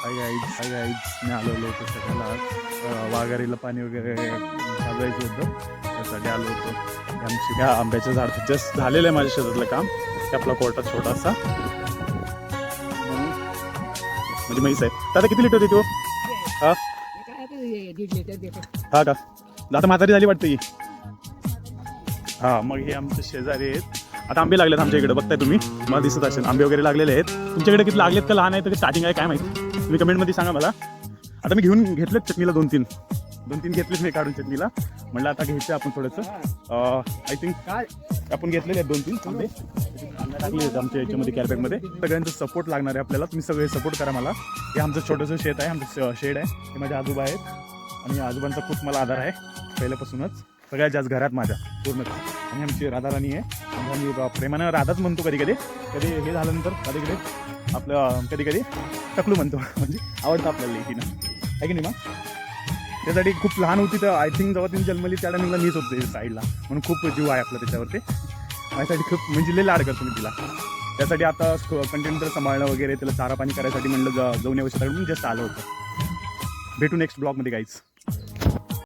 Hi guys मी आलेलो होतो सगळ्याला वाघारीला पाणी वगैरे पाजवायचं होतं त्यासाठी आलो होतो. आमची ह्या आंब्याचं झाड जस्ट झालेलं आहे माझ्या शेतातलं काम ते आपला कोर्टात छोटासा म्हणजे म्हैस आहे. दादा किती लिटर देतो हा हा का आता म्हातारी झाली वाटतं ही. हा मग हे आमचे शेजारी आहेत. आता आंबे लागलेत आमच्या इकडे बघताय तुम्ही मला दिसत असेल आंबे वगैरे लागलेले आहेत. तुमच्याकडे किती लागलेत का लहान आहे तर स्टार्टिंग आहे काय माहिती तुम्ही कमेंटमध्ये सांगा मला. आता मी घेऊन घेतलेत चटणीला दोन तीन घेतलेत मी काढून चटणीला म्हणलं आता घ्यायचं आपण थोडंसं आय थिंक काय आपण घेतलेले आहेत 2-3 आंबे टाकले आहेत आमच्या याच्यामध्ये कॅरबॅगमध्ये. सगळ्यांचा सपोर्ट लागणार आहे आपल्याला तुम्ही सगळे सपोर्ट करा मला. हे आमचं छोटंसं शेत आहे आमचं शेड आहे हे माझे आजोबा आहेत आणि आजोबांचा खूप मला आधार आहे पहिल्यापासूनच सगळ्यात जास्त घरात माझ्या पूर्ण. आणि आमची राधाराणी आहे आम्ही प्रेमानं राधाच म्हणतो कधी कधी हे झाल्यानंतर कधी कधी आपलं कधी कधी टकलू म्हणतो म्हणजे आवडतं आपल्याला लेकीनं आहे की नाही मग. त्यासाठी खूप लहान होती तर आय थिंक जेव्हा तिने जन्मली त्या टायमिंगला मीच होते साईडला म्हणून खूप जीव आहे आपला त्याच्यावरती. माझ्यासाठी खूप म्हणजे लय लाड करतो मी तिला. त्यासाठी आता कंटेनर सांभाळणं वगैरे त्याला चारा पाणी करायसाठी म्हणलं जाऊन येऊ शकता म्हणून जस्ट आलं होतं. भेटू नेक्स्ट ब्लॉगमध्ये गाईज.